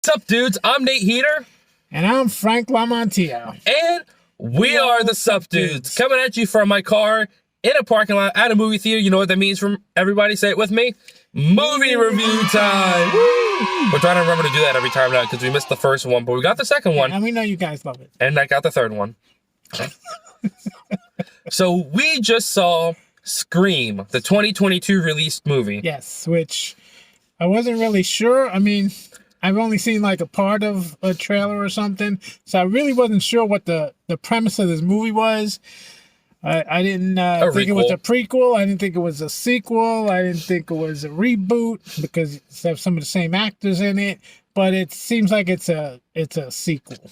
Sup Dudes, I'm Nate Heater. And I'm Frank Lamontia. And we are the Sup Dudes. Coming at you from my car in a parking lot at a movie theater. You know what that means from everybody? Say it with me. Movie review time. Woo! We're trying to remember to do that every time now because we missed the first one, but we got the second one. And we know you guys love it. And I got the third one. So we just saw Scream, the 2022 released movie. Yes, which I wasn't really sure. I mean, I've only seen like a part of a trailer or something, so I really wasn't sure what the premise of this movie was. I didn't think it was a prequel. I didn't think it was a sequel. I didn't think it was a reboot because it has some of the same actors in it. But it seems like it's a sequel.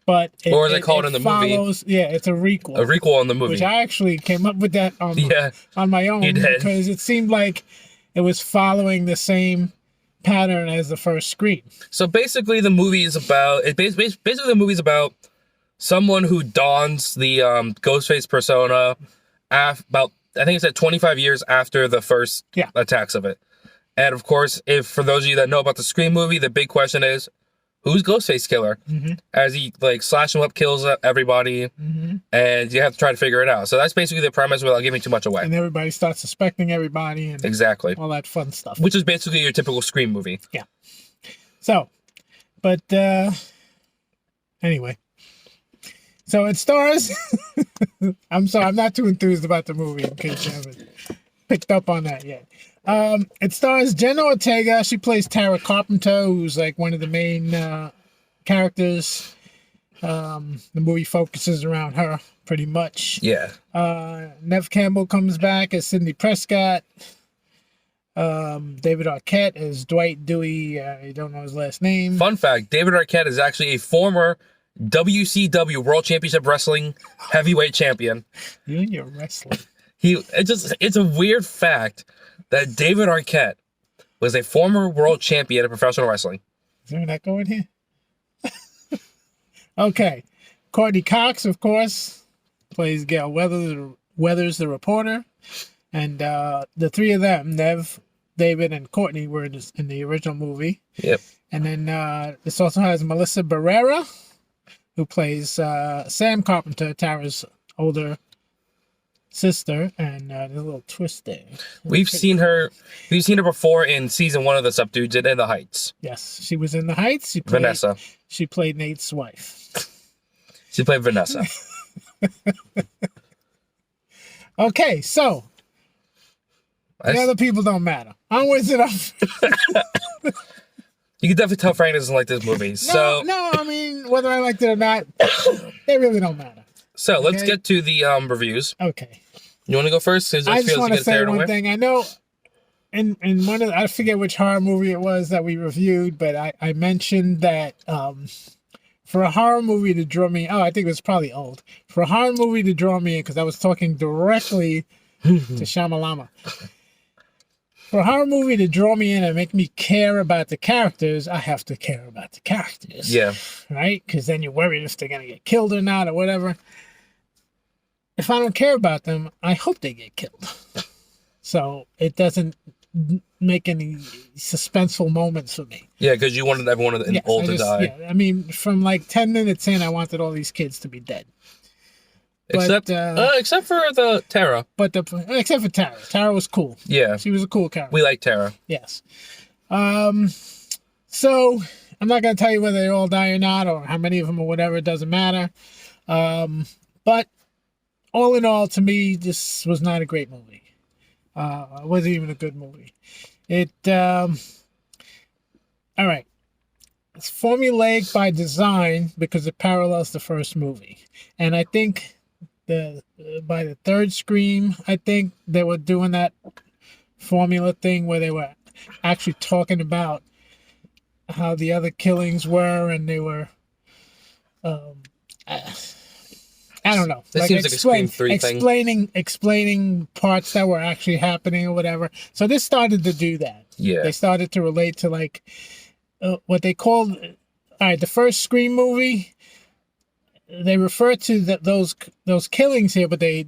But or as they call it in the movie. Yeah, it's a requel. A requel in the movie. Which I actually came up with that on my own because it seemed like it was following the same pattern as the first Scream. So basically the movie is about someone who dons the Ghostface persona about, I think it's at 25 years after the first attacks of it. And of course, if for those of you that know about the Scream movie, the big question is, who's Ghostface Killer? Mm-hmm. As he slashes him up, kills everybody, and you have to try to figure it out. So that's basically the premise without giving too much away. And everybody starts suspecting everybody and all that fun stuff. Which is basically your typical Scream movie. Yeah. So, but anyway. So it stars... I'm sorry, I'm not too enthused about the movie in case you haven't picked up on that yet. It stars Jenna Ortega. She plays Tara Carpenter, who's like one of the main characters. The movie focuses around her pretty much. Yeah. Neve Campbell comes back as Sidney Prescott. David Arquette as Dwight Dewey. I don't know his last name. Fun fact, David Arquette is actually a former WCW World Championship Wrestling heavyweight champion. You and your wrestling. It's a weird fact that David Arquette was a former world champion of professional wrestling. Is there an echo in here? Okay. Courtney Cox, of course, plays Gail Weathers, the reporter. And the three of them, Nev, David, and Courtney, were in the original movie. Yep. And then this also has Melissa Barrera, who plays Sam Carpenter, Tara's older sister, and there's a little twist there. We've seen her before in season 1 of the Sup Dudes in The Heights. Yes, she was in The Heights. Vanessa. She played Nate's wife. She played Vanessa. Okay, so the other people don't matter. Onwards and up. You can definitely tell Frank doesn't like this movie. No, I mean, whether I liked it or not, they really don't matter. So let's get to the reviews. Okay. You want to go first? I just want to say one thing. I know in one of I forget which horror movie it was that we reviewed, but I mentioned that for a horror movie to draw me, I think it was probably old. For a horror movie to draw me in, because I was talking directly to Shyamalama. For a horror movie to draw me in and make me care about the characters, I have to care about the characters. Yeah. Right? Because then you're worried if they're going to get killed or not or whatever. If I don't care about them, I hope they get killed. So it doesn't make any suspenseful moments for me. Yeah, because you wanted everyone old to die. Yeah, I mean, from like 10 minutes in, I wanted all these kids to be dead. Except for the Tara. Except for Tara. Tara was cool. Yeah. She was a cool character. We like Tara. Yes. So I'm not going to tell you whether they all die or not, or how many of them or whatever. It doesn't matter. But all in all, to me, this was not a great movie. It wasn't even a good movie. All right. It's formulaic by design because it parallels the first movie. And I think by the third Scream, I think they were doing that formula thing where they were actually talking about how the other killings were, and they were I don't know. This seems like a Scream 3 thing. Explaining parts that were actually happening or whatever. So this started to do that. Yeah. They started to relate to like what they called, the first Scream movie. They refer to those killings here, but they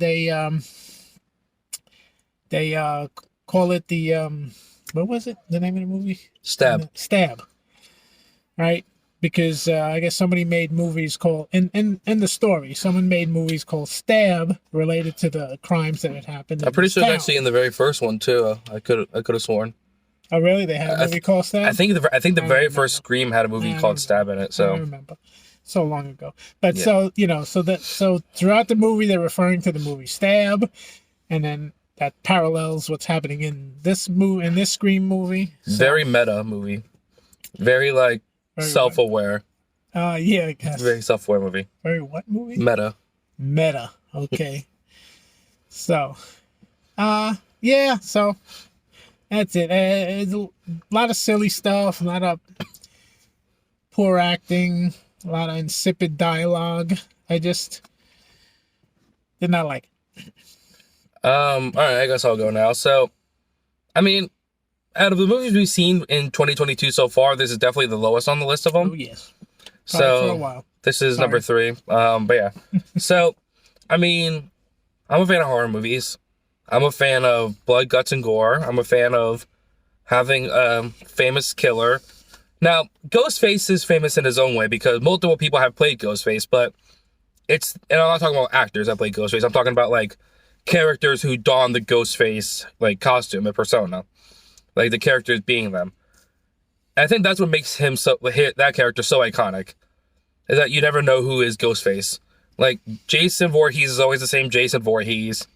call it the what was it? The name of the movie? Stab. Stab. right? Because I guess somebody made movies called in the story. Someone made movies called Stab related to the crimes that had happened. I'm pretty sure it's actually in the very first one too. I could have sworn. Oh really? They had a movie called Stab. I think the very first Scream had a movie called Stab in it. So I remember. So long ago. But so throughout the movie they're referring to the movie Stab, and then that parallels what's happening in this Scream movie. So, very meta movie. Very self-aware. Yeah, I guess. Very self-aware movie. Very what movie? Meta. Okay. So, yeah, so that's it. It's a lot of silly stuff, a lot of poor acting, a lot of insipid dialogue. I just did not like it. All right, I guess I'll go now. So, I mean, out of the movies we've seen in 2022 so far, this is definitely the lowest on the list of them. Oh, yes. Probably for a while. This is number 3. But yeah. So, I mean, I'm a fan of horror movies. I'm a fan of blood, guts, and gore. I'm a fan of having a famous killer. Now, Ghostface is famous in his own way because multiple people have played Ghostface, but and I'm not talking about actors that play Ghostface. I'm talking about, characters who don the Ghostface, costume and persona. The characters being them. And I think that's what makes that character so iconic. Is that you never know who is Ghostface. Jason Voorhees is always the same Jason Voorhees.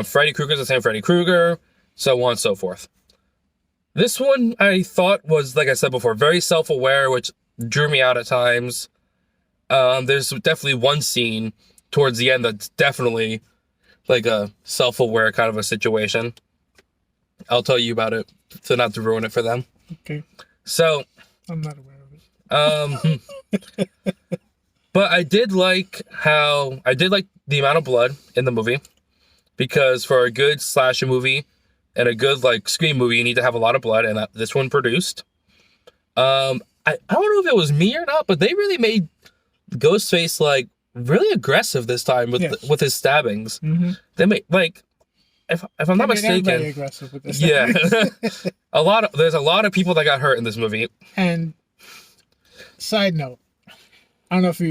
Freddy Krueger is the same Freddy Krueger. So on and so forth. This one I thought was, like I said before, very self-aware, which drew me out at times. There's definitely one scene towards the end that's definitely a self-aware kind of a situation. I'll tell you about it, so not to ruin it for them. Okay. So I'm not aware of it. But I did like the amount of blood in the movie, because for a good slasher movie and a good Scream movie, you need to have a lot of blood, and this one produced. I don't know if it was me or not, but they really made Ghostface really aggressive this time with his stabbings. Mm-hmm. They made if I'm not mistaken, aggressive with this. Yeah, there's a lot of people that got hurt in this movie. And side note, I don't know if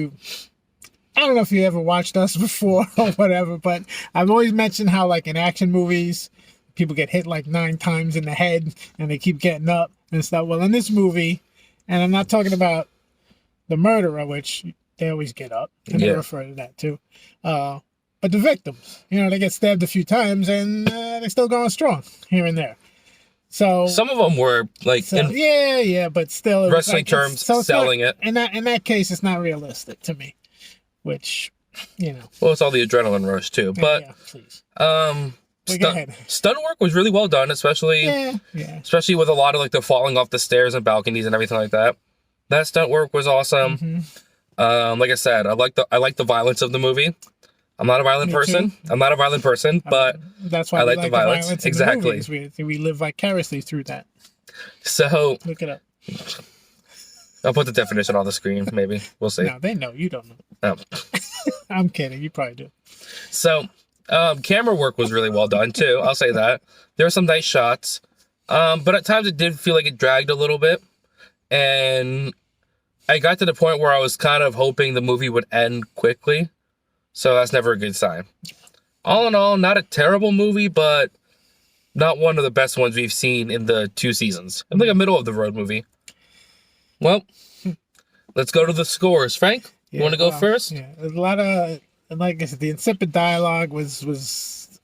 you ever watched us before or whatever, but I've always mentioned how in action movies, people get hit 9 times in the head and they keep getting up and stuff. Well, in this movie, and I'm not talking about the murderer, which they always get up, and they refer to that too. But the victims, they get stabbed a few times and they're still going strong here and there. So some of them were but still, wrestling terms, selling it. In that case, it's not realistic to me. Which, well, it's all the adrenaline rush too. But please. Stunt work was really well done, especially with a lot of the falling off the stairs and balconies and everything like that. That stunt work was awesome. Mm-hmm. Like I said, I like the violence of the movie. I'm not a violent person. But that's why I like the violence. Exactly. We live vicariously through that. So look it up. I'll put the definition on the screen. Maybe we'll see. No, they know. You don't know. Oh. I'm kidding. You probably do. So, camera work was really well done too. I'll say that there were some nice shots, but at times it did feel like it dragged a little bit, and I got to the point where I was kind of hoping the movie would end quickly. So that's never a good sign. All in all, not a terrible movie, but not one of the best ones we've seen in the 2 seasons. It's a middle of the road movie. Well, let's go to the scores. Frank, you want to go first? Yeah, there's a lot of, like I said, the insipid dialogue was.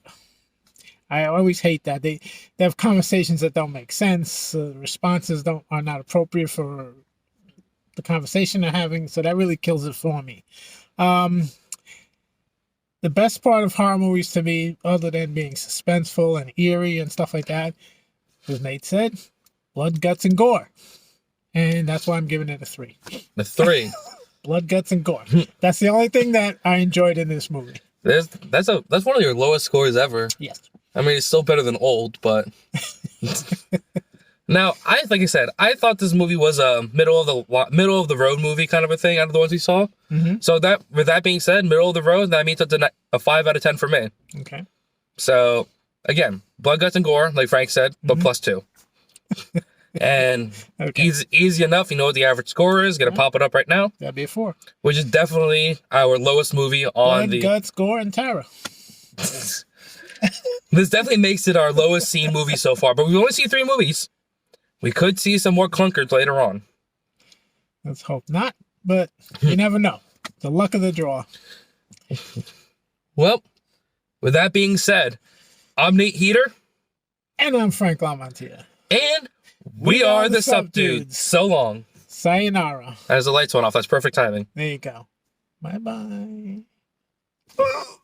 I always hate that they have conversations that don't make sense. Responses are not appropriate for the conversation they're having, so that really kills it for me. The best part of horror movies to me, other than being suspenseful and eerie and stuff like that, as Nate said, blood, guts, and gore. And that's why I'm giving it a 3. A 3. Blood, guts, and gore. That's the only thing that I enjoyed in this movie. That's one of your lowest scores ever. Yes. I mean, it's still better than Old, but... Now, like I said, I thought this movie was a middle of the road movie kind of a thing out of the ones we saw. Mm-hmm. So with that being said, middle of the road, that means it's a 5 out of 10 for me. Okay. So again, blood, guts, and gore, like Frank said, but +2. And easy enough. You know what the average score is. Gonna pop it up right now. That'd be a 4. Which is definitely our lowest movie on Blood, guts, gore, and terror. This definitely makes it our lowest seen movie so far. But we've only seen 3 movies. We could see some more clunkers later on. Let's hope not. But you never know. The luck of the draw. Well, with that being said, I'm Nate Heater. And I'm Frank Lamontia. And we are the Sup Dudes. So long. Sayonara. As the lights went off. That's perfect timing. There you go. Bye-bye.